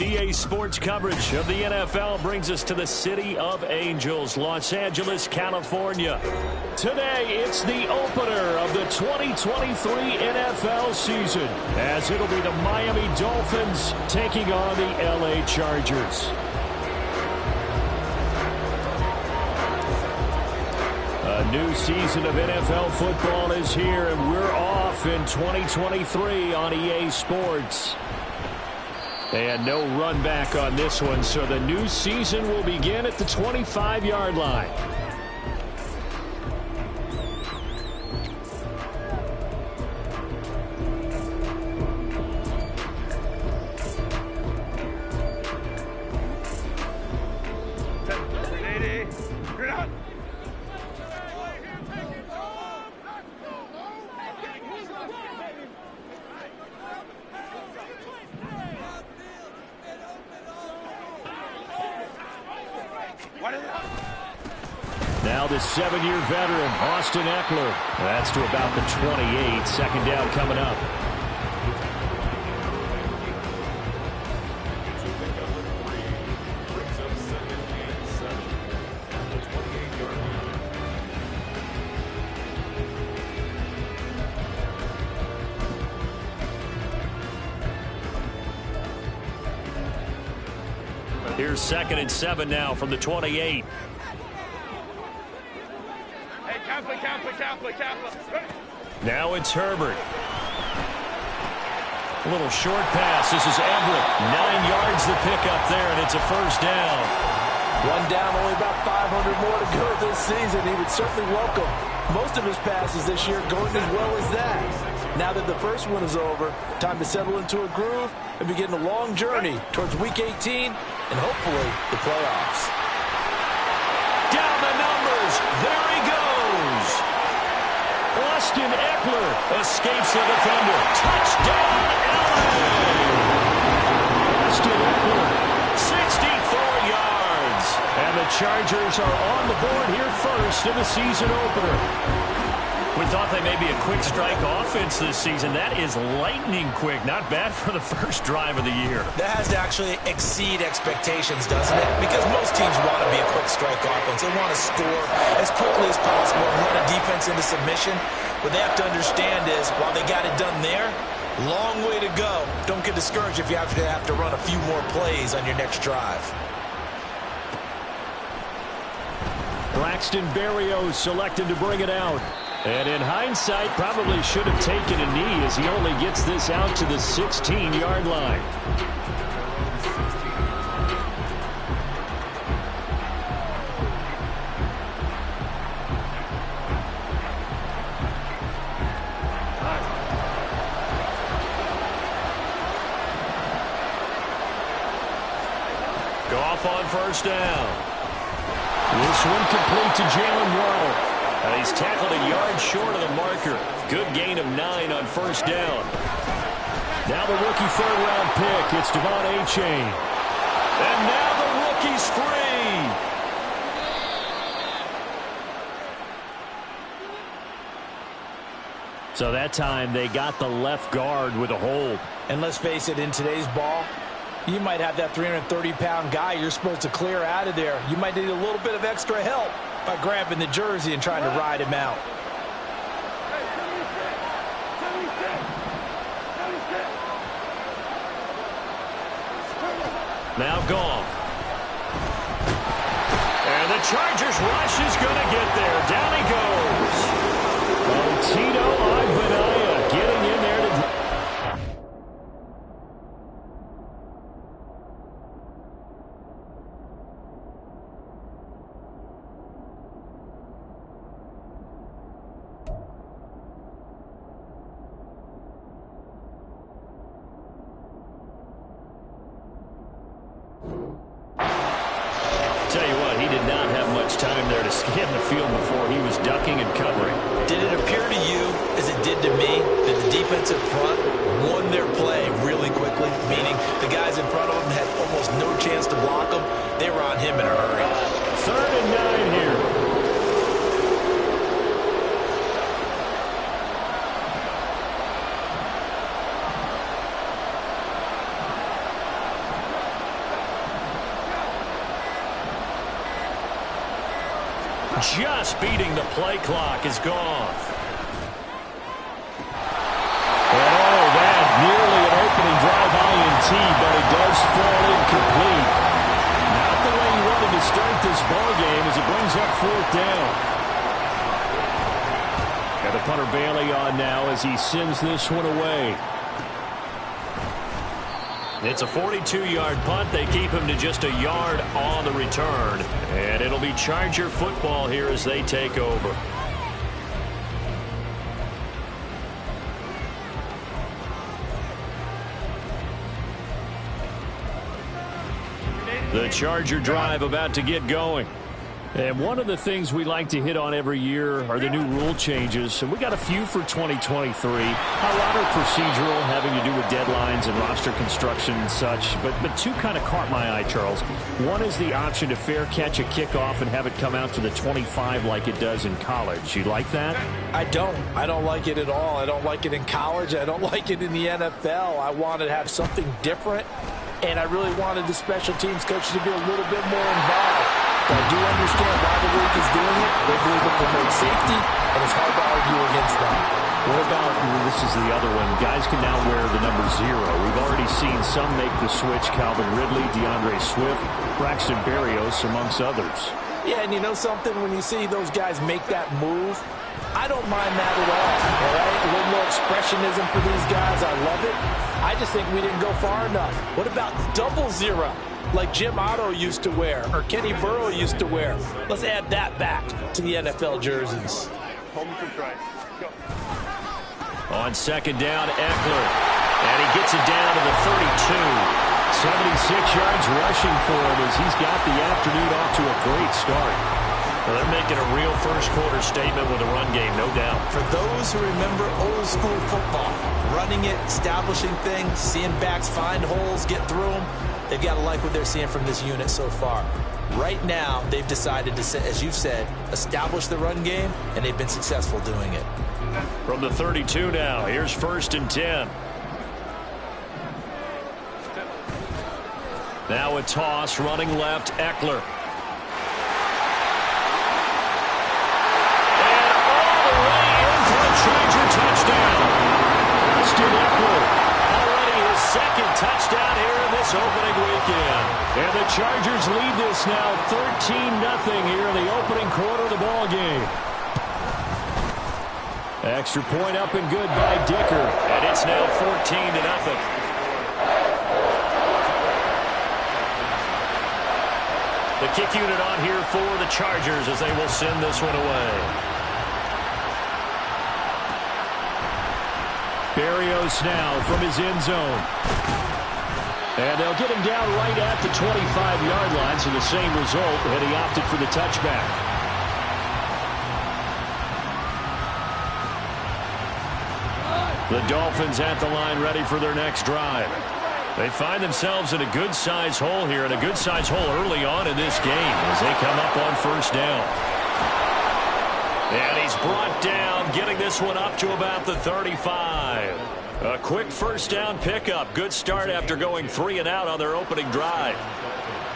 EA Sports coverage of the NFL brings us to the City of Angels, Los Angeles, California. Today, it's the opener of the 2023 NFL season, as it'll be the Miami Dolphins taking on the LA Chargers. A new season of NFL football is here, and we're off in 2023 on EA Sports. And no run back on this one, so the new season will begin at the 25-yard line. Now the 7-year veteran, Austin Eckler. That's to about the 28. Second down coming up. Here's 2nd and 7 now from the 28. Now it's Herbert. A little short pass. This is Everett. 9 yards the pickup there, and it's a first down. One down, only about 500 more to go this season. He would certainly welcome most of his passes this year going as well as that. Now that the first one is over, time to settle into a groove and begin a long journey towards Week 18 and hopefully the playoffs. Down the numbers. There he goes. Austin Eckler escapes the defender. Touchdown, LA! Austin Eckler, 64 yards. And the Chargers are on the board here first in the season opener. We thought they may be a quick strike offense this season. That is lightning quick. Not bad for the first drive of the year. That has to actually exceed expectations, doesn't it? Because most teams want to be a quick strike offense. They want to score as quickly as possible and run a defense into submission. What they have to understand is, while they got it done there, long way to go. Don't get discouraged if you have to run a few more plays on your next drive. Braxton Berrios selected to bring it out. And in hindsight, probably should have taken a knee as he only gets this out to the 16-yard line. Goff on first down. This one complete to Jalen Waddle. He's tackled a yard short of the marker. Good gain of 9 on first down. Now the rookie third-round pick. It's Devon Achane. And now the rookie's free. So that time they got the left guard with a hold. And let's face it, in today's ball, you might have that 330-pound guy you're supposed to clear out of there. You might need a little bit of extra help by grabbing the jersey and trying to ride him out. Now Goff. And the Chargers rush is going to get there. Down he goes. Tito Agbenaya getting in there to... Tell you what, he did not have much time there to scan the field before he was ducking and covering. Did it appear to you, as it did to me, that the defensive front won their play really quickly? Meaning the guys in front of him had almost no chance to block him. They were on him in a hurry. 3rd and 9 here. just beating the play clock is gone. And oh, that nearly an opening drive INT, but it does fall incomplete. Not the way you wanted to start this ball game as it brings up 4th down. Got the punter Bailey on now as he sends this one away. It's a 42-yard punt. They keep him to just a yard on the return. And it'll be Charger football here as they take over. The Charger drive about to get going. And one of the things we like to hit on every year are the new rule changes. And we got a few for 2023. A lot are procedural, having to do with deadlines and roster construction and such. But two kind of caught my eye, Charles. One is the option to fair catch a kickoff and have it come out to the 25 like it does in college. You like that? I don't. I don't like it at all. I don't like it in college. I don't like it in the NFL. I want to have something different. And I really wanted the special teams coaches to be a little bit more involved. But I do understand why the league is doing it. They believe it promotes safety, and it's hard to argue against that. What about, this is the other one, guys can now wear the number 0. We've already seen some make the switch, Calvin Ridley, DeAndre Swift, Braxton Berrios, amongst others. Yeah, and you know something? When you see those guys make that move, I don't mind that at all right? A little more expressionism for these guys. I love it. I just think we didn't go far enough. What about double 0? Like Jim Otto used to wear, or Kenny Burrow used to wear. Let's add that back to the NFL jerseys. On 2nd down, Eckler. And he gets it down to the 32. 76 yards rushing for him as he's got the afternoon off to a great start. Well, they're making a real first-quarter statement with a run game, no doubt. For those who remember old-school football, running it, establishing things, seeing backs find holes, get through them, they've got to like what they're seeing from this unit so far. Right now, they've decided to, as you've said, establish the run game, and they've been successful doing it. From the 32 now, here's 1st and 10. Now a toss, running left, Eckler. Charger touchdown. Austin Eckler, already his 2nd touchdown here in this opening weekend. And the Chargers lead this now 13-0 here in the opening quarter of the ball game. Extra point up and good by Dicker. And it's now 14-0. The kick unit on here for the Chargers as they will send this one away. Berrios now from his end zone. And they'll get him down right at the 25-yard line, so the same result, and he opted for the touchback. The Dolphins at the line ready for their next drive. They find themselves in a good-sized hole here, and a good-sized hole early on in this game as they come up on 1st down. And he's brought down, getting this one up to about the 35. A quick 1st down pickup. Good start after going 3 and out on their opening drive.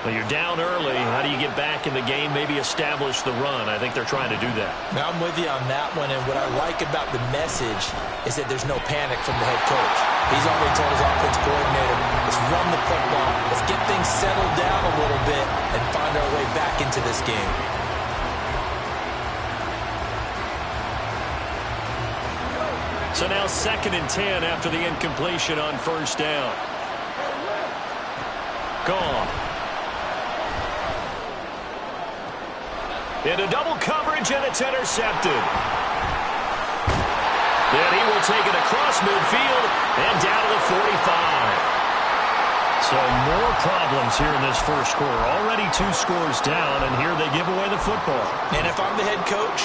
Well, you're down early. How do you get back in the game, maybe establish the run? I think they're trying to do that. Now, I'm with you on that one, and what I like about the message is that there's no panic from the head coach. He's already told his offense coordinator, let's run the football, let's get things settled down a little bit and find our way back into this game. So now 2nd and 10 after the incompletion on 1st down. Gone. Into double coverage, and it's intercepted. Then he will take it across midfield and down to the 45. So more problems here in this first quarter. Already 2 scores down, and here they give away the football. And if I'm the head coach,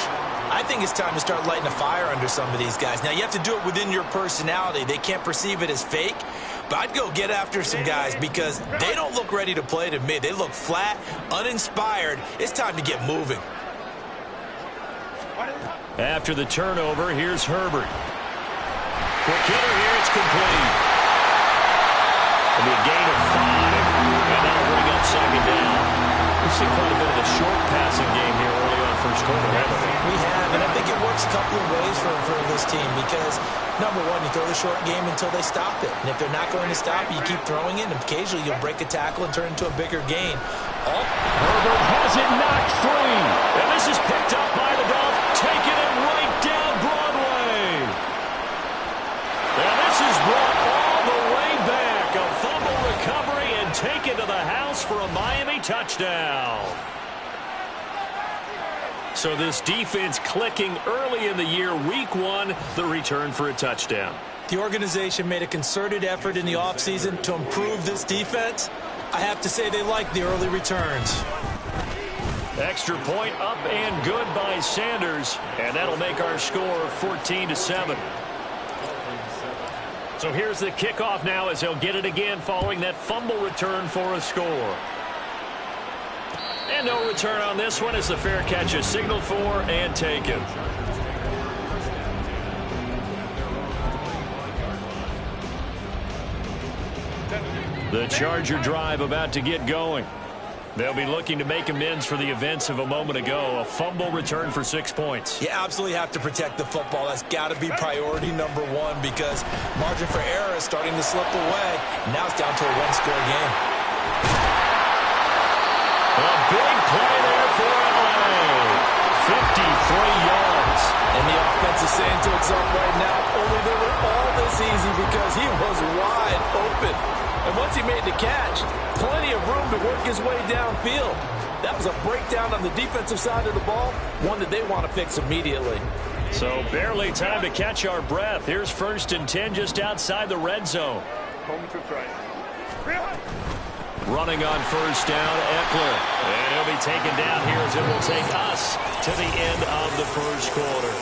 I think it's time to start lighting a fire under some of these guys. Now, you have to do it within your personality. They can't perceive it as fake. But I'd go get after some guys because they don't look ready to play to me. They look flat, uninspired. It's time to get moving. After the turnover, here's Herbert. Quick hitter here, it's complete. It'll be a gain of 5, and that'll bring up 2nd down. We've seen quite a bit of the short passing game here early on first quarter, haven't we? We have, and I think it works a couple of ways for this team because, number one, you throw the short game until they stop it. And if they're not going to stop it, you keep throwing it, and occasionally you'll break a tackle and turn it into a bigger gain. Herbert has it knocked free. And this is picked up by the Dolphins, taking it right down Broadway. And this is brought all the way back. A fumble recovery and taken to the house for a Miami touchdown. So this defense clicking early in the year, week one, the return for a touchdown. The organization made a concerted effort in the offseason to improve this defense. I have to say they like the early returns. Extra point up and good by Sanders, and that'll make our score 14-7. So here's the kickoff now as they'll get it again following that fumble return for a score. And no return on this one as the fair catch is signaled for and taken. The Charger drive about to get going. They'll be looking to make amends for the events of a moment ago. A fumble return for 6 points. You absolutely have to protect the football. That's got to be priority number one because margin for error is starting to slip away. Now it's down to a one-score game. A big play there for LA. 53 yards. And the offense is saying to itself right now, only they were all this easy because he was wide open. And once he made the catch, plenty of room to work his way downfield. That was a breakdown on the defensive side of the ball, one that they want to fix immediately. So barely time to catch our breath. Here's 1st and 10 just outside the red zone. Running on 1st down, Eckler. And he'll be taken down here as it will take us to the end of the first quarter.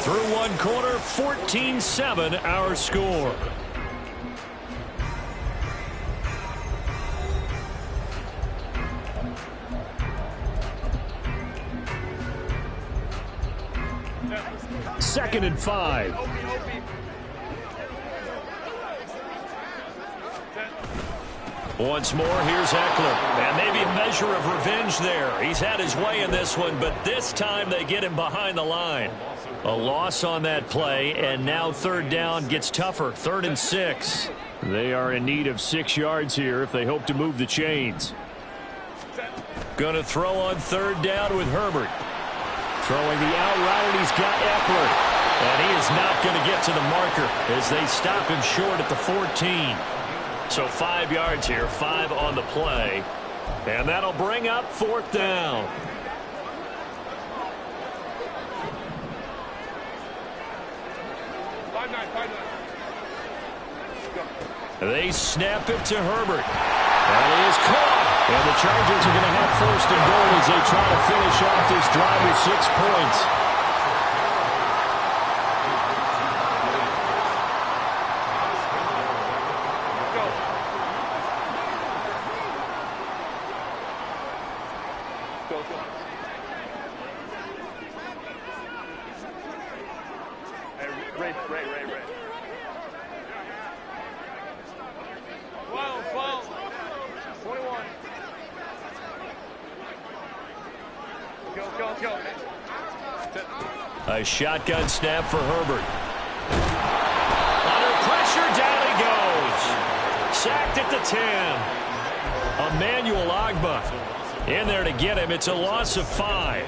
Through one quarter, 14-7 our score. Second and 5. Once more, here's Eckler. And maybe a measure of revenge there. He's had his way in this one, but this time they get him behind the line. A loss on that play, and now 3rd down gets tougher. 3rd and 6. They are in need of 6 yards here if they hope to move the chains. Going to throw on 3rd down with Herbert. Throwing the out route, and he's got Eckler. And he is not going to get to the marker as they stop him short at the 14. So 5 yards here, 5 on the play. And that'll bring up 4th down. They snap it to Herbert. And he is caught. And the Chargers are going to have 1st and goal as they try to finish off this drive with 6 points. A shotgun snap for Herbert. Under pressure, down he goes. Sacked at the 10. Emmanuel Ogbah in there to get him. It's a loss of 5.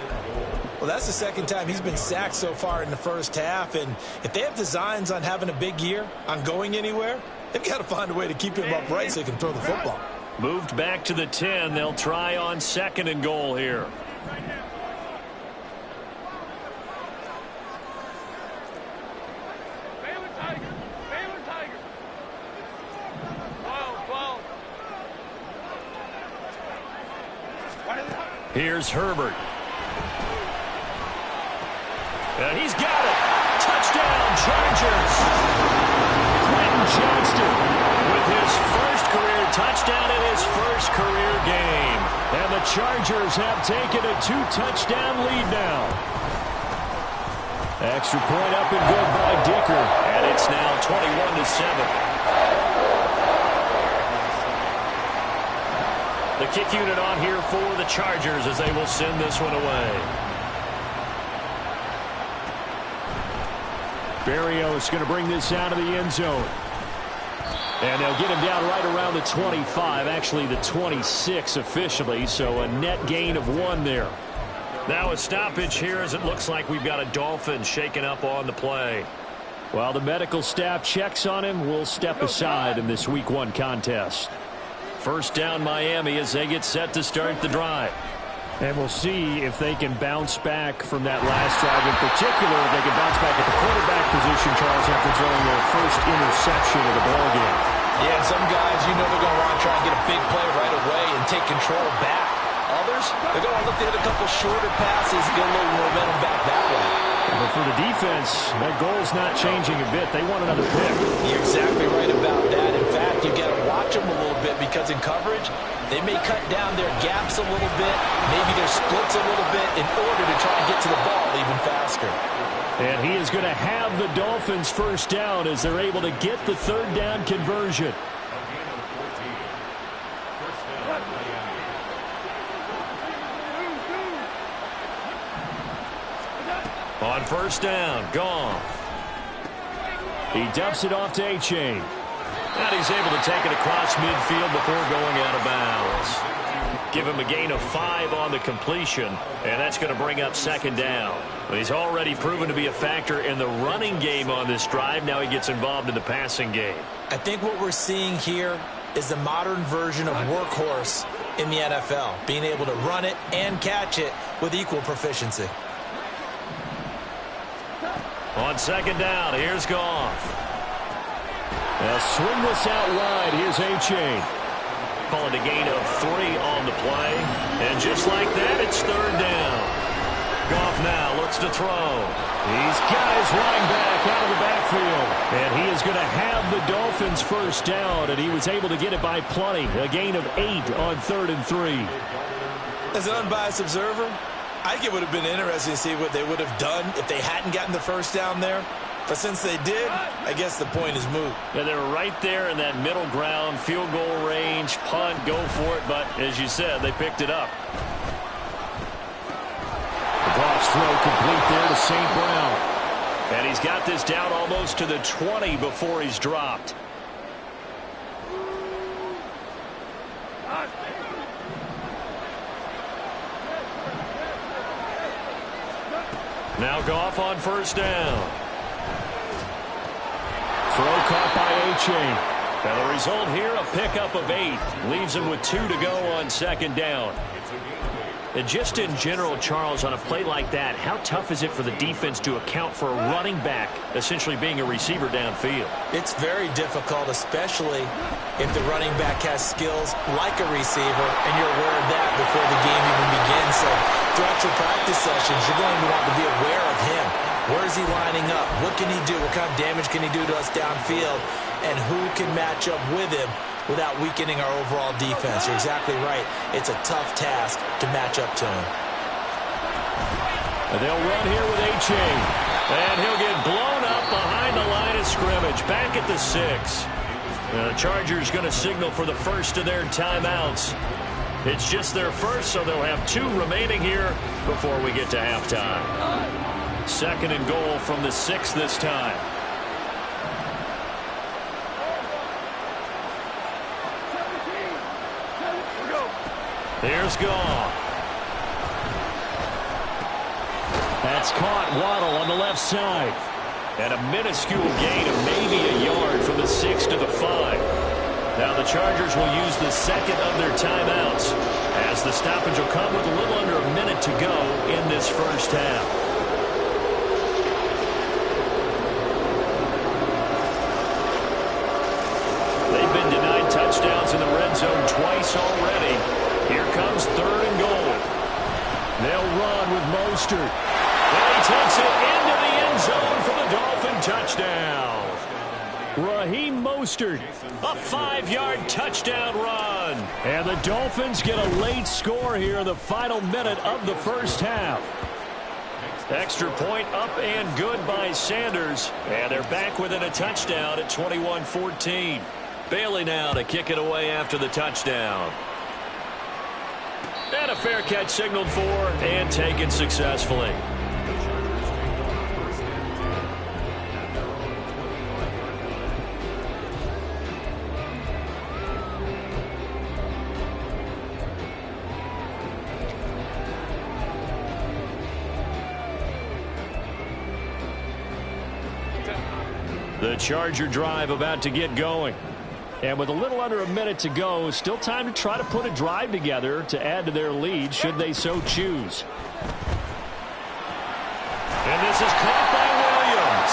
Well, that's the 2nd time he's been sacked so far in the first half. And if they have designs on having a big year, on going anywhere, they've got to find a way to keep him upright so he can throw the football. Moved back to the 10. They'll try on 2nd and goal here. Here's Herbert. And he's got it. Touchdown, Chargers. Quentin Johnston with his first career touchdown in his first career game. And the Chargers have taken a 2-touchdown lead now. Extra point up and good by Dicker. And it's now 21-7. The kick unit on here for the Chargers as they will send this one away. Berrios going to bring this out of the end zone. And they'll get him down right around the 25, actually the 26 officially, so a net gain of 1 there. Now a stoppage here as it looks like we've got a Dolphin shaken up on the play. While the medical staff checks on him, we'll step aside in this Week 1 contest. First down Miami as they get set to start the drive. And we'll see if they can bounce back from that last drive. In particular, if they can bounce back at the quarterback position, Charles, after throwing their first interception of the ballgame. Yeah, some guys, you know they're going to want to try and get a big play right away and take control back. Others, they're going to look to hit a couple shorter passes, get a little momentum back that way. But for the defense, that goal's not changing a bit. They want another pick. You're exactly right about that. In fact, you got to watch them a little bit because in coverage, they may cut down their gaps a little bit, maybe their splits a little bit in order to try and get to the ball even faster. And he is going to have the Dolphins first down as they're able to get the third down conversion. On first down, Goff. He dumps it off to A-Chain. And he's able to take it across midfield before going out of bounds. Give him a gain of 5 on the completion, and that's going to bring up second down. But he's already proven to be a factor in the running game on this drive. Now he gets involved in the passing game. I think what we're seeing here is the modern version of workhorse in the NFL, being able to run it and catch it with equal proficiency. On second down, here's Goff. They'll swing this out wide. Here's A-Chain. Calling a gain of 3 on the play. And just like that, it's third down. Goff now looks to throw. He's got his running back out of the backfield. And he is going to have the Dolphins first down, and he was able to get it by plenty. A gain of 8 on 3rd and 3. As an unbiased observer, I think it would have been interesting to see what they would have done if they hadn't gotten the first down there. But since they did, I guess the point is moot. Yeah, they're right there in that middle ground, field goal range, punt, go for it. But as you said, they picked it up. The Goff's throw complete there to St. Brown. And he's got this down almost to the 20 before he's dropped. Now Goff on first down. Throw caught by A-Chain. Now the result here, a pickup of 8. Leaves him with 2 to go on second down. And just in general, Charles, on a play like that, how tough is it for the defense to account for a running back essentially being a receiver downfield? It's very difficult, especially if the running back has skills like a receiver, and you're aware of that before the game even begins. So throughout your practice sessions, you're going to want to be aware of him. Where is he lining up? What can he do? What kind of damage can he do to us downfield? And who can match up with him without weakening our overall defense? You're exactly right. It's a tough task to match up to him. And they'll run here with A-Chain. And he'll get blown up behind the line of scrimmage. Back at the 6. The Chargers going to signal for the first of their timeouts. It's just their first, so they'll have 2 remaining here before we get to halftime. Second and goal from the 6 this time. Here's Goff. That's caught. Waddle on the left side. And a minuscule gain of maybe a yard from the 6 to the 5. Now the Chargers will use the second of their timeouts as the stoppage will come with a little under a minute to go in this first half. They've been denied touchdowns in the red zone twice already. Here comes third and goal. They'll run with Mostert. And he takes it into the end zone for the Dolphin touchdown. Raheem Mostert. A 5-yard touchdown run. And the Dolphins get a late score here in the final minute of the first half. Extra point up and good by Sanders. And they're back within a touchdown at 21-14. Bailey now to kick it away after the touchdown. And a fair catch signaled for and taken successfully. The Charger drive about to get going. And with a little under a minute to go, still time to try to put a drive together to add to their lead should they so choose. And this is caught by Williams.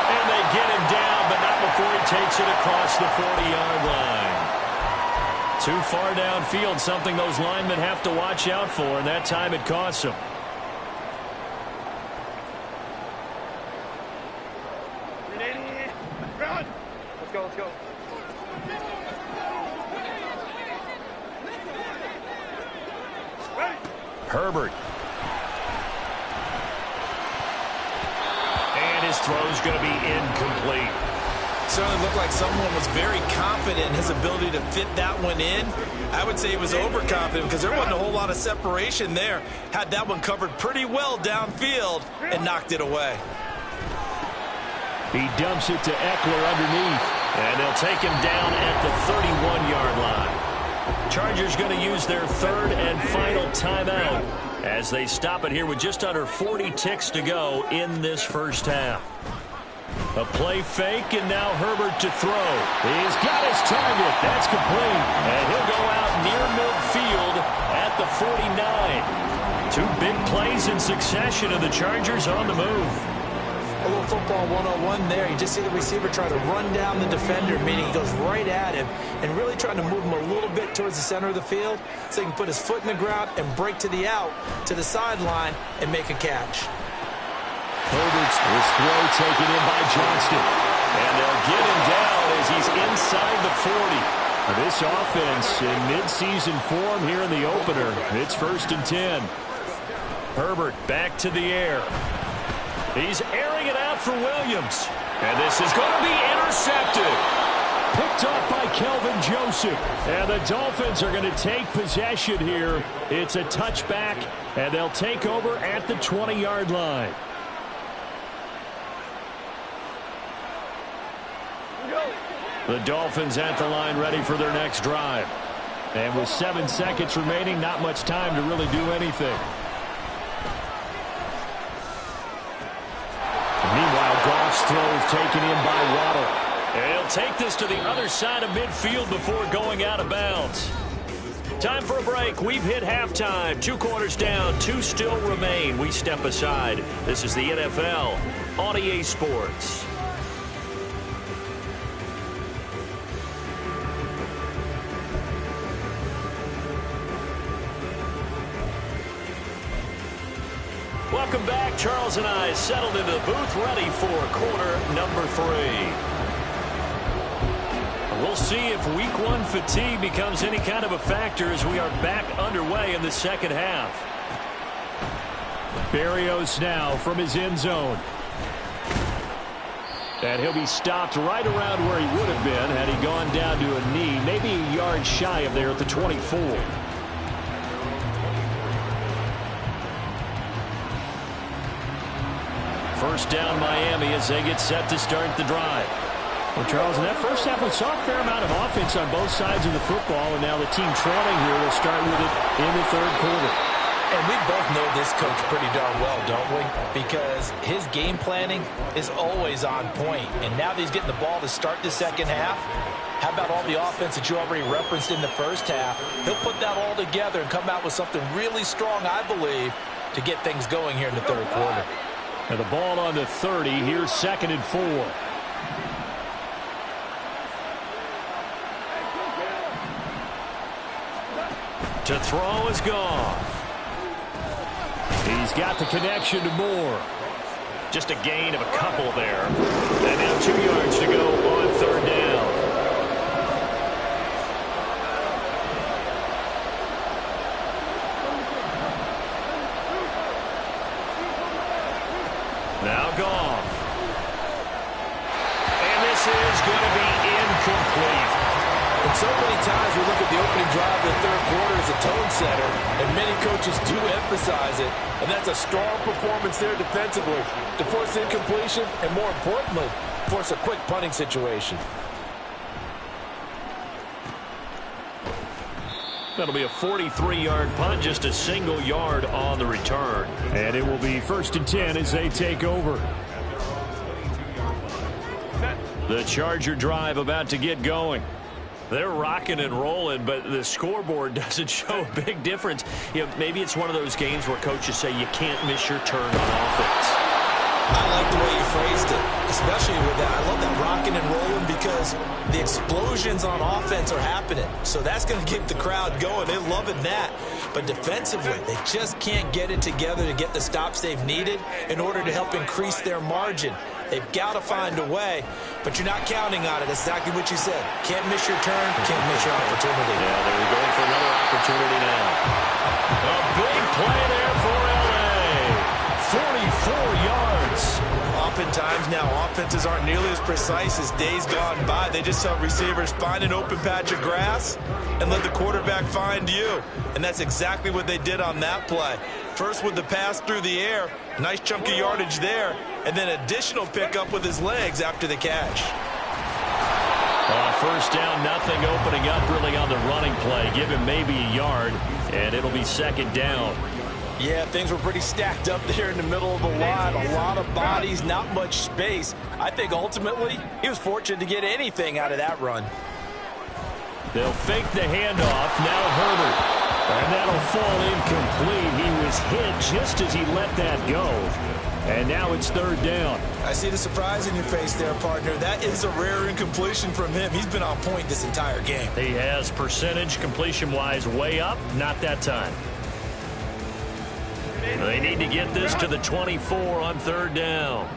And they get him down, but not before he takes it across the 40-yard line. Too far downfield, something those linemen have to watch out for, and that time it costs them. Let's go, let's go. Herbert. And his throw's going to be incomplete. Certainly looked like someone was very confident in his ability to fit that one in. I would say he was overconfident because there wasn't a whole lot of separation there. Had that one covered pretty well downfield and knocked it away. He dumps it to Eckler underneath, and they'll take him down at the 31-yard line. Chargers going to use their third and final timeout as they stop it here with just under 40 ticks to go in this first half. A play fake, and now Herbert to throw. He's got his target. That's complete, and he'll go out near midfield at the 49. Two big plays in succession of the Chargers on the move. A little football 101 there. You just see the receiver try to run down the defender, meaning he goes right at him and really trying to move him a little bit towards the center of the field so he can put his foot in the ground and break to the out, to the sideline, and make a catch. Herbert's throw taken in by Johnston. And they'll get him down as he's inside the 40. This offense in midseason form here in the opener. It's 1st and 10. Herbert back to the air. He's airing it out for Williams. And this is going to be intercepted. Picked up by Kelvin Joseph. And the Dolphins are going to take possession here. It's a touchback, and they'll take over at the 20-yard line. The Dolphins at the line ready for their next drive. And with 7 seconds remaining, not much time to really do anything. Meanwhile, Goff's throw is taken in by Waddle. And he'll take this to the other side of midfield before going out of bounds. Time for a break. We've hit halftime. 2 quarters down, 2 still remain. We step aside. This is the NFL on EA Sports. Welcome back. Charles and I settled into the booth ready for quarter number 3. We'll see if week 1 fatigue becomes any kind of a factor as we are back underway in the second half. Berrios now from his end zone. And he'll be stopped right around where he would have been had he gone down to a knee, maybe a yard shy of there at the 24. First down Miami as they get set to start the drive. Well, Charles, in that first half, we saw a fair amount of offense on both sides of the football, and now the team trailing here will start with it in the third quarter. And we both know this coach pretty darn well, don't we? Because his game planning is always on point. And now that he's getting the ball to start the second half, how about all the offense that you already referenced in the first half? He'll put that all together and come out with something really strong, I believe, to get things going here in the third quarter. And the ball on the 30. Here's 2nd and 4. To throw is Goff. He's got the connection to Moore. Just a gain of a couple there. And now 2 yards to go on third down. Now Goff. And this is going to be incomplete. And so many times we look at the opening drive of the third quarter as a tone setter, and many coaches do emphasize it. And that's a strong performance there defensively to force incompletion and, more importantly, force a quick punting situation. That'll be a 43-yard punt, just a single yard on the return. And it will be 1st and 10 as they take over. Set. The Charger drive about to get going. They're rocking and rolling, but the scoreboard doesn't show a big difference. You know, maybe it's one of those games where coaches say you can't miss your turn on offense. I like the way you phrased it, especially with that. I love that rocking and rolling because the explosions on offense are happening. So that's going to keep the crowd going. They're loving that. But defensively, they just can't get it together to get the stops they've needed in order to help increase their margin. They've got to find a way, but you're not counting on it. That's exactly what you said. Can't miss your turn, can't miss your opportunity. Yeah, they're going for another opportunity now. A big play there for L.A. 44 yards. Oftentimes now, offenses aren't nearly as precise as days gone by. They just help receivers find an open patch of grass and let the quarterback find you. And that's exactly what they did on that play. First with the pass through the air, nice chunk of yardage there, and then additional pickup with his legs after the catch. First down, nothing opening up really on the running play. Give him maybe a yard, and it'll be second down. Yeah, things were pretty stacked up there in the middle of the line. A lot of bodies, not much space. I think ultimately he was fortunate to get anything out of that run. They'll fake the handoff. Now Herbert. And that'll fall incomplete. He was hit just as he let that go. And now it's third down. I see the surprise in your face there, partner. That is a rare incompletion from him. He's been on point this entire game. He has percentage completion-wise way up. Not that time. They need to get this to the 24 on third down.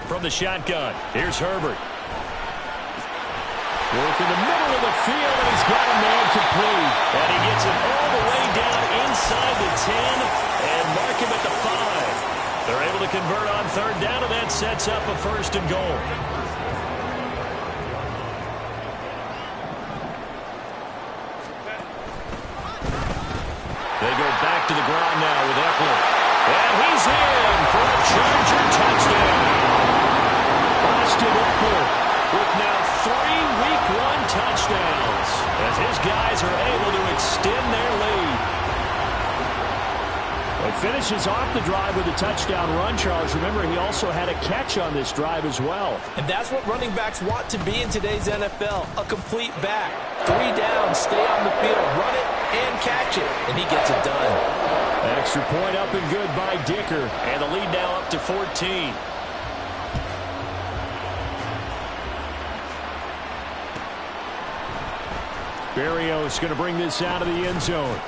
From the shotgun, here's Herbert. Work in the middle of the field, and he's got a man complete. And he gets it all the way down inside the 10 and mark him at the 5. They're able to convert on third down, and that sets up a first and goal. They go back to the ground now with Eckler. And he's in for a Charger touchdown. Austin Eckler with now 3 Week 1 touchdowns as his guys are able to extend their lead. He finishes off the drive with a touchdown run, Charles. Remember, he also had a catch on this drive as well. And that's what running backs want to be in today's NFL, a complete back. 3 down, stay on the field, run it, and catch it. And he gets it done. An extra point up and good by Dicker. And the lead now up to 14. Berrios going to bring this out of the end zone.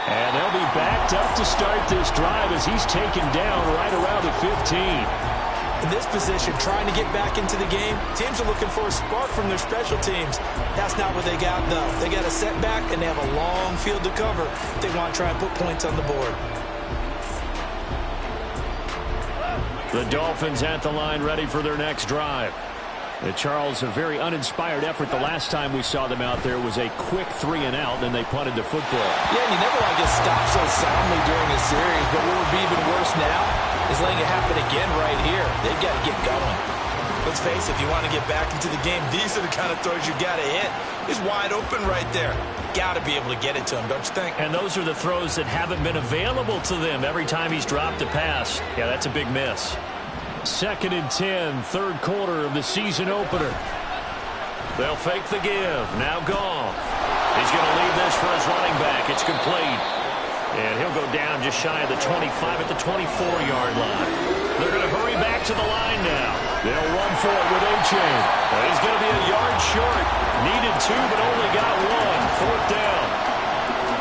And they'll be backed up to start this drive as he's taken down right around the 15. In this position, trying to get back into the game, teams are looking for a spark from their special teams. That's not what they got, though. They got a setback, and they have a long field to cover if they want to try and put points on the board. The Dolphins at the line ready for their next drive. Charles, a very uninspired effort the last time we saw them out there was a quick 3 and out, and they punted the football. Yeah, and you never want to get stopped so soundly during a series, but what would be even worse now is letting it happen again right here. They've got to get going. Let's face it, if you want to get back into the game, these are the kind of throws you got to hit. He's wide open right there. Got to be able to get it to him, don't you think? And those are the throws that haven't been available to them every time he's dropped a pass. Yeah, that's a big miss. 2nd and 10, third quarter of the season opener. They'll fake the give. Now Goff. He's going to leave this for his running back. It's complete. And he'll go down just shy of the 25 at the 24-yard line. They're going to hurry back to the line now. They'll run for it with A-Chain. He's going to be a yard short. Needed 2, but only got 1. 4th down.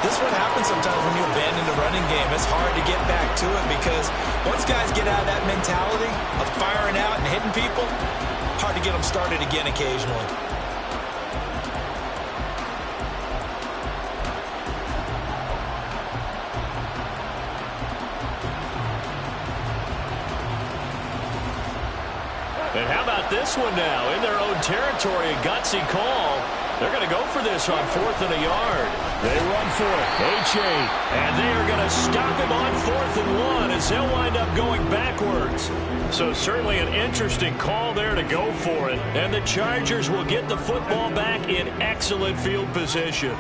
This is what happens sometimes when you abandon the running game. It's hard to get back to it because once guys get out of that mentality of firing out and hitting people, hard to get them started again occasionally. And how about this one now? In their own territory, a gutsy call. They're going to go for this on 4th and a yard. They run for it. A-Chain. And they are going to stop him on 4th and 1 as they'll wind up going backwards. So certainly an interesting call there to go for it. And the Chargers will get the football back in excellent field position.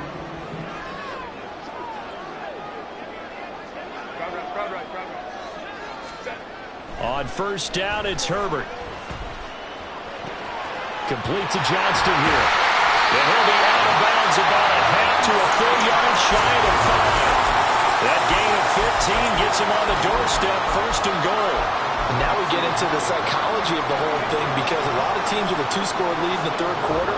On first down, it's Herbert. Complete to Johnston here. And he'll be out of bounds about a half to a full yard shy of 5. That gain of 15 gets him on the doorstep, first and goal. And now we get into the psychology of the whole thing, because a lot of teams with a 2-score lead in the third quarter,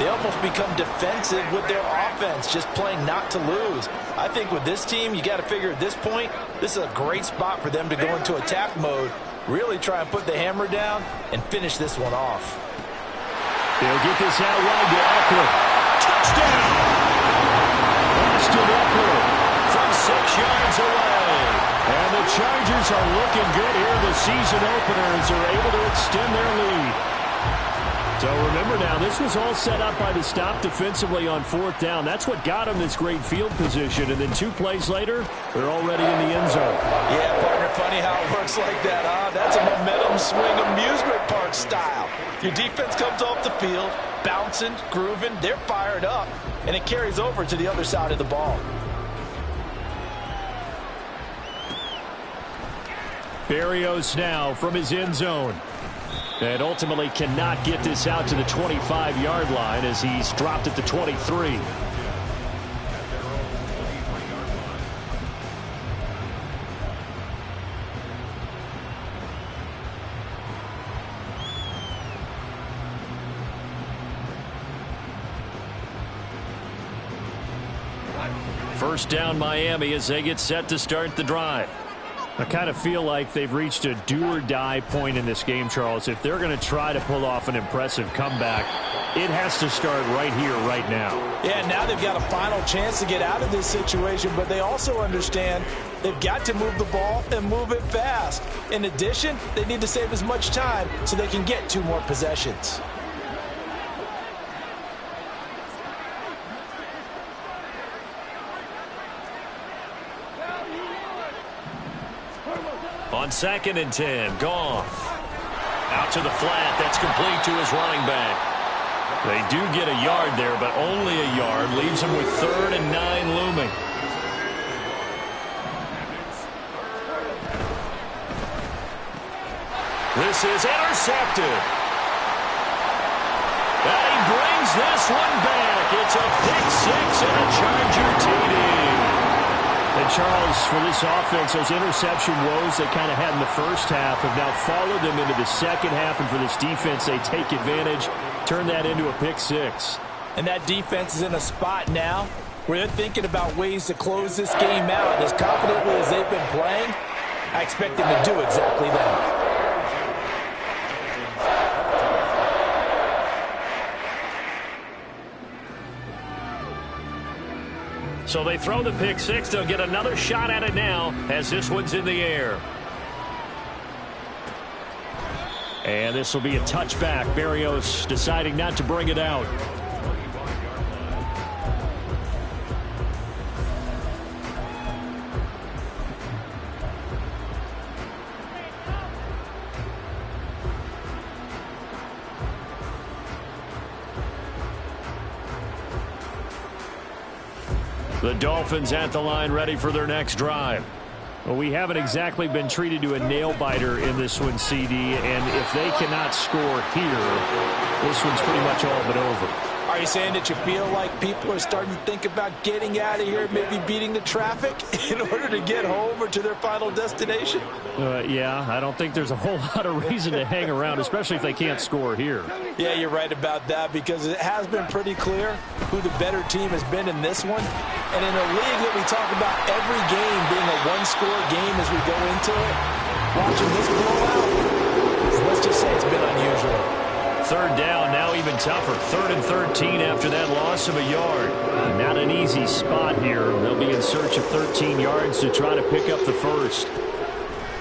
they almost become defensive with their offense, just playing not to lose. I think with this team, you got to figure at this point, this is a great spot for them to go into attack mode, really try and put the hammer down and finish this one off. They'll get this out wide to Eckler. Touchdown! Austin Eckler from 6 yards away. And the Chargers are looking good here in the season opener as they're able to extend their lead. So remember now, this was all set up by the stop defensively on 4th down. That's what got them this great field position. And then 2 plays later, they're already in the end zone. Yeah, partner, funny how it works like that, huh? That's a momentum swing amusement park style. Your defense comes off the field, bouncing, grooving, they're fired up, and it carries over to the other side of the ball. Berrios now from his end zone. And ultimately cannot get this out to the 25-yard line as he's dropped at the 23. First down Miami as they get set to start the drive. I kind of feel like they've reached a do-or-die point in this game, Charles. If they're going to try to pull off an impressive comeback, it has to start right here, right now. Yeah, now they've got a final chance to get out of this situation, but they also understand they've got to move the ball and move it fast. In addition, they need to save as much time so they can get 2 more possessions. On 2nd and 10, Goff. Out to the flat, that's complete to his running back. They do get a yard there, but only a yard. Leaves him with 3rd and 9 looming. This is intercepted. And he brings this one back. It's a pick 6 and a Charger TD. And Charles, for this offense, those interception woes they kind of had in the first half have now followed them into the second half. And for this defense, they take advantage, turn that into a pick 6. And that defense is in a spot now where they're thinking about ways to close this game out. And as confidently as they've been playing, I expect them to do exactly that. So they throw the pick 6. They'll get another shot at it now as this one's in the air. And this will be a touchback. Berrios deciding not to bring it out. The Dolphins at the line ready for their next drive. Well, we haven't exactly been treated to a nail-biter in this one, CD, and if they cannot score here, this one's pretty much all but over. Are you saying that you feel like people are starting to think about getting out of here, maybe beating the traffic in order to get home or to their final destination? Yeah, I don't think there's a whole lot of reason to hang around, especially if they can't score here. Yeah, you're right about that, because it has been pretty clear who the better team has been in this one. And in a league that we talk about every game being a one-score game as we go into it, watching this blowout, let's just say it's been unusual. 3rd down, now even tougher. 3rd and 13 after that loss of a yard. Not an easy spot here. They'll be in search of 13 yards to try to pick up the first.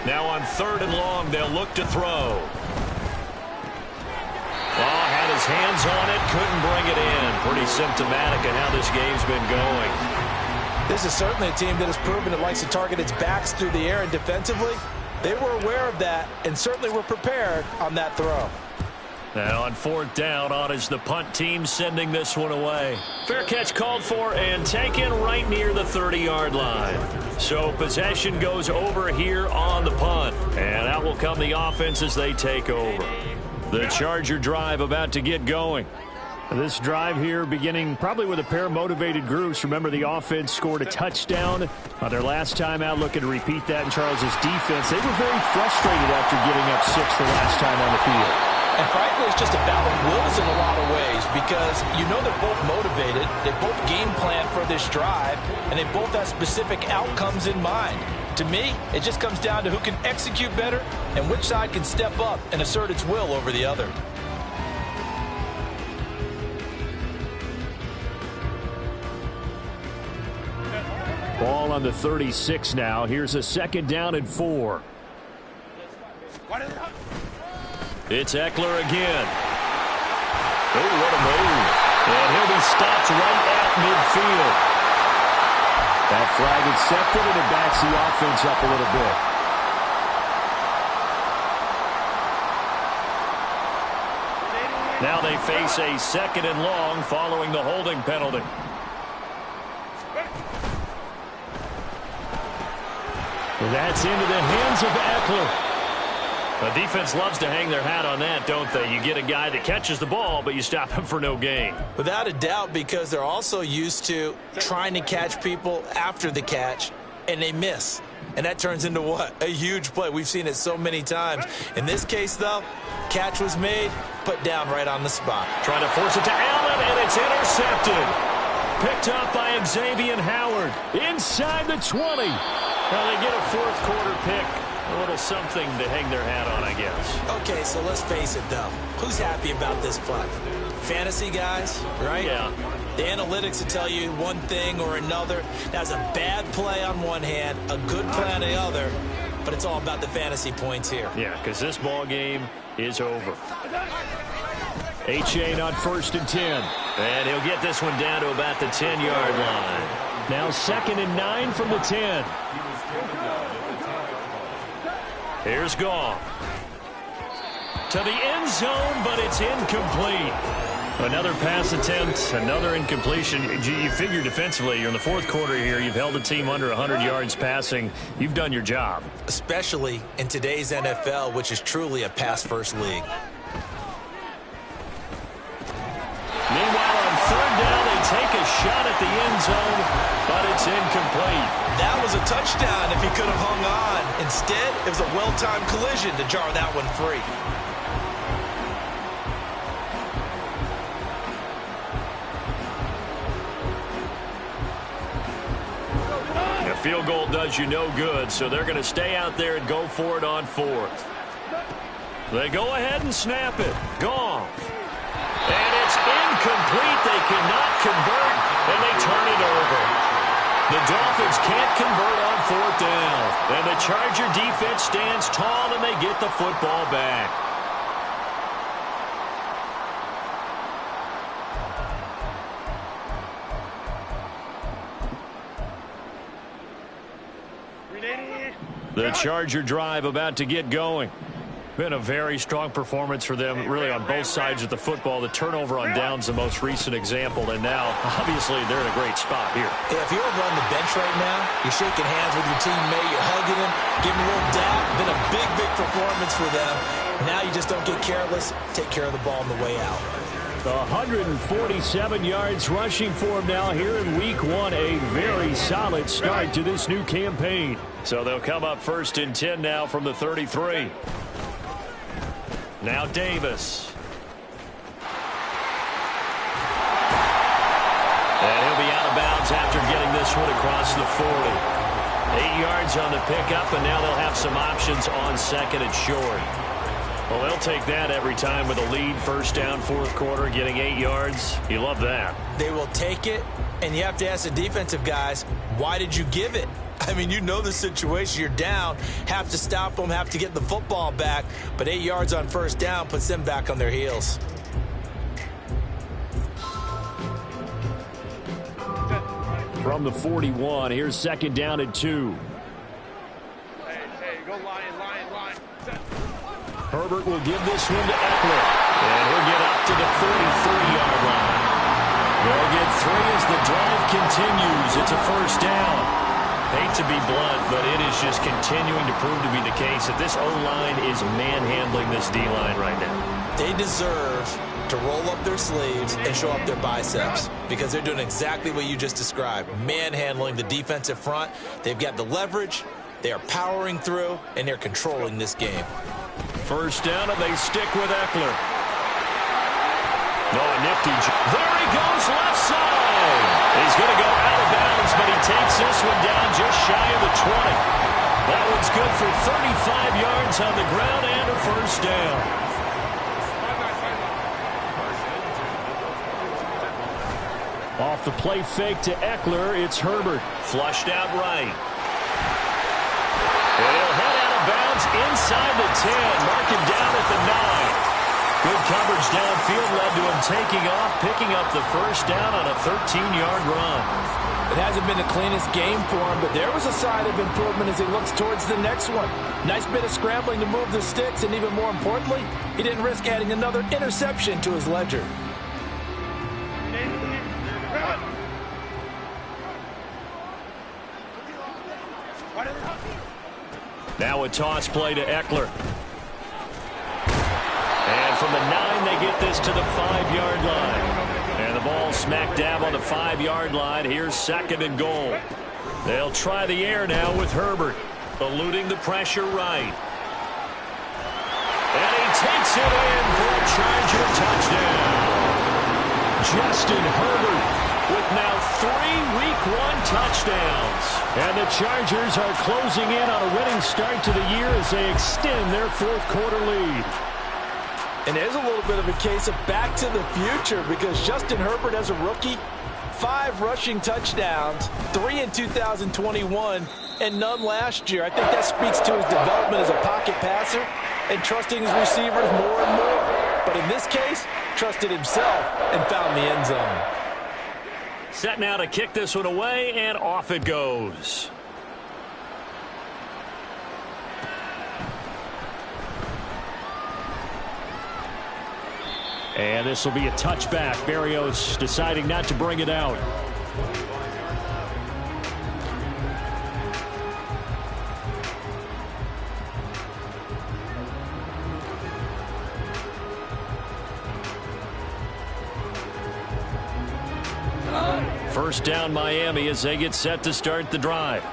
Now on 3rd and long, they'll look to throw. Oh, had his hands on it, couldn't bring it in. Pretty symptomatic of how this game's been going. This is certainly a team that has proven it likes to target its backs through the air, and defensively, They were aware of that and certainly were prepared on that throw. Now on 4th down, on is the punt team sending this one away. Fair catch called for and taken right near the 30-yard line. So possession goes over here on the punt. And out will come the offense as they take over. The Charger drive about to get going. This drive here beginning probably with a pair of motivated groups. Remember, the offense scored a touchdown on their last time out, looking to repeat that in Charles's defense. They were very frustrated after giving up 6 the last time on the field. And frankly, it's just a battle of wills in a lot of ways because you know they're both motivated, they both game plan for this drive, and they both have specific outcomes in mind. To me, it just comes down to who can execute better and which side can step up and assert its will over the other. Ball on the 36 now. Here's a 2nd down and 4. It's Eckler again. Oh, what a move. And he'll be stopped right at midfield. That flag accepted, and it backs the offense up a little bit. Now they face a 2nd and long following the holding penalty. That's into the hands of Eckler. The defense loves to hang their hat on that, don't they? You get a guy that catches the ball, but you stop him for no gain. Without a doubt, because they're also used to trying to catch people after the catch, and they miss. And that turns into what? A huge play. We've seen it so many times. In this case, though, catch was made, put down right on the spot. Trying to force it to Allen, and it's intercepted. Picked up by Xavier Howard. Inside the 20. Well, they get a 4th quarter pick. A little something to hang their hat on, I guess. Okay, so let's face it, though. Who's happy about this play? Fantasy guys, right? Yeah. The analytics will tell you one thing or another. That's a bad play on one hand, a good play on the other, but it's all about the fantasy points here. Yeah, because this ball game is over. H.A. on 1st and 10. And he'll get this one down to about the 10-yard line. Now 2nd and 9 from the 10. Here's Goff. To the end zone, but it's incomplete. Another pass attempt, another incompletion. You figure defensively, you're in the 4th quarter here. You've held the team under 100 yards passing. You've done your job. Especially in today's NFL, which is truly a pass-first league. Meanwhile, on 3rd down, they take a shot at the end zone, but it's incomplete. That was a touchdown if he could have hung on. Instead, it was a well-timed collision to jar that one free. A field goal does you no good, so they're going to stay out there and go for it on 4th. They go ahead and snap it. Goff. And it's incomplete. They cannot convert, and they turn it over. The Dolphins can't convert on 4th down. And the Charger defense stands tall, and they get the football back. The Charger drive about to get going. Been a very strong performance for them, really, on both sides of the football. The turnover on downs, the most recent example, and now, obviously, they're in a great spot here. Yeah, if you're over on the bench right now, you're shaking hands with your teammate, you're hugging him, giving him a little dap. Been a big, big performance for them. Now you just don't get careless. Take care of the ball on the way out. 147 yards rushing for him now here in Week 1. A very solid start to this new campaign. So they'll come up 1st and 10 now from the 33. Now Davis. And he'll be out of bounds after getting this one across the 40. 8 yards on the pickup, and now they'll have some options on 2nd and short. Well, they'll take that every time with a lead. 1st down, 4th quarter, getting 8 yards. You love that. They will take it, and you have to ask the defensive guys, why did you give it? I mean, you know the situation. You're down, have to stop them, have to get the football back. But 8 yards on 1st down puts them back on their heels. From the 41, here's 2nd down and 2. Hey, go line. Herbert will give this one to Eckler. And he'll get up to the 43-yard line. They'll get 3 as the drive continues. It's a first down. Hate to be blunt, but it is just continuing to prove to be the case that this O-line is manhandling this D-line right now. They deserve to roll up their sleeves and show up their biceps because they're doing exactly what you just described, manhandling the defensive front. They've got the leverage, they are powering through, and they're controlling this game. First down, and they stick with Eckler. No, a nifty. There he goes, left side. He's going to go out of bounds, but he takes this one down just shy of the 20. That one's good for 35 yards on the ground and a first down. Off the play fake to Eckler, it's Herbert. Flushed out right. He'll head out of bounds inside the 10. Mark him down at the 9. Good coverage downfield led to him taking off, picking up the first down on a 13-yard run. It hasn't been the cleanest game for him, but there was a sign of improvement as he looks towards the next one. Nice bit of scrambling to move the sticks, and even more importantly, he didn't risk adding another interception to his ledger. Now a toss play to Eckler. And from the 9, they get this to the 5-yard line. And the ball smack dab on the 5-yard line. Here's 2nd and goal. They'll try the air now with Herbert, eluding the pressure right. And he takes it in for a Charger touchdown. Justin Herbert with now 3 Week 1 touchdowns. And the Chargers are closing in on a winning start to the year as they extend their 4th quarter lead. And there's a little bit of a case of back to the future because Justin Herbert as a rookie, 5 rushing touchdowns, 3 in 2021, and none last year. I think that speaks to his development as a pocket passer and trusting his receivers more and more. But in this case, trusted himself and found the end zone. Set now to kick this one away, and off it goes. And this will be a touchback. Berrios deciding not to bring it out. First down Miami as they get set to start the drive.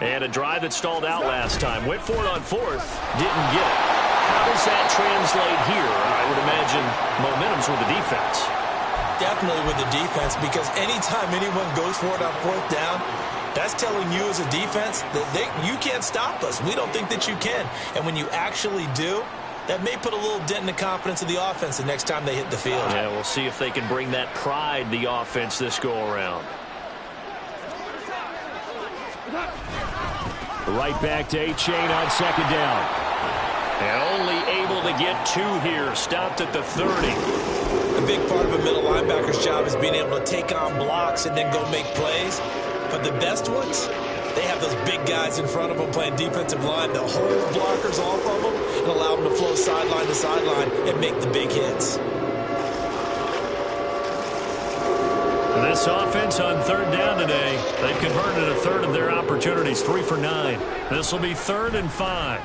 And a drive that stalled out last time. Went for it on 4th. Didn't get it. How does that translate here? I would imagine momentum's with the defense. Definitely with the defense, because anytime anyone goes for it on 4th down, that's telling you as a defense that you can't stop us. We don't think that you can. And when you actually do, that may put a little dent in the confidence of the offense the next time they hit the field. Yeah, we'll see if they can bring that pride, the offense, this go-around. Right back to A-Chain on 2nd down. And only able to get 2 here. Stopped at the 30. A big part of a middle linebacker's job is being able to take on blocks and then go make plays. But the best ones, they have those big guys in front of them playing defensive line that hold blockers off of them and allow them to flow sideline to sideline and make the big hits. This offense on 3rd down today, they've converted a 1/3 of their opportunities, 3 for 9. This will be 3rd and 5.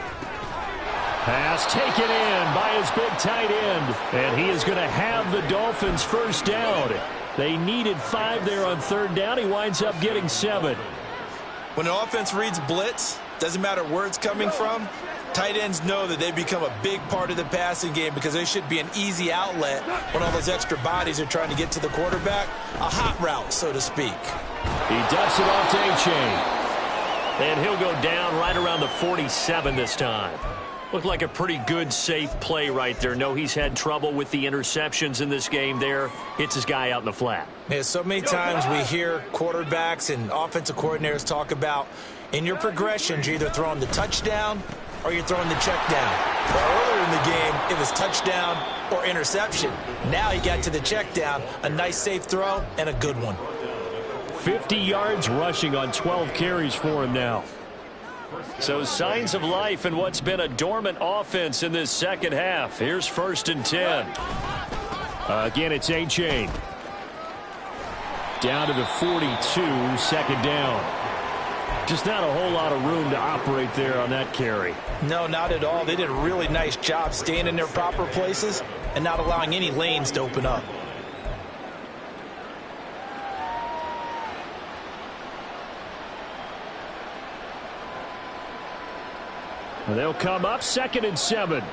Pass taken in by his big tight end. And he is going to have the Dolphins first down. They needed 5 there on 3rd down. He winds up getting 7. When an offense reads blitz, doesn't matter where it's coming from, tight ends know that they become a big part of the passing game because they should be an easy outlet when all those extra bodies are trying to get to the quarterback. A hot route, so to speak. He dumps it off to A-Chain. And he'll go down right around the 47 this time. Looked like a pretty good, safe play right there. No, he's had trouble with the interceptions in this game there. Hits his guy out in the flat. Yeah, so many times we hear quarterbacks and offensive coordinators talk about in your progressions, you're either throwing the touchdown or you're throwing the check down. Well, earlier in the game, it was touchdown or interception. Now he got to the check down, a nice safe throw, and a good one. 50 yards rushing on 12 carries for him now. So signs of life in what's been a dormant offense in this second half. Here's 1st and 10. Again, it's A-Chain. Down to the 42, 2nd down. Just not a whole lot of room to operate there on that carry. No, not at all. They did a really nice job staying in their proper places and not allowing any lanes to open up. They'll come up 2nd and 7.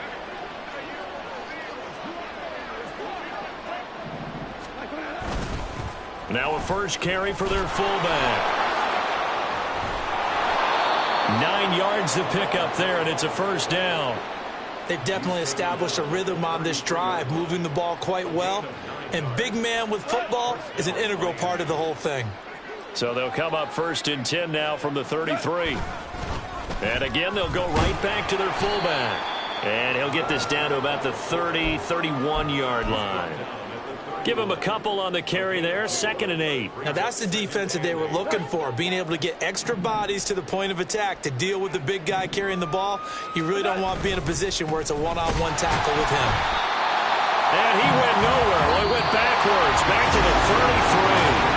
Now a first carry for their fullback. 9 yards to pick up there, and it's a 1st down. They've definitely established a rhythm on this drive, moving the ball quite well. And big man with football is an integral part of the whole thing. So they'll come up 1st and 10 now from the 33. And again, they'll go right back to their fullback. And he'll get this down to about the 30, 31-yard line. Give him a couple on the carry there, 2nd and 8. Now that's the defense that they were looking for, being able to get extra bodies to the point of attack to deal with the big guy carrying the ball. You really don't want to be in a position where it's a one-on-one tackle with him. And he went nowhere. Well, he went backwards, back to the 33.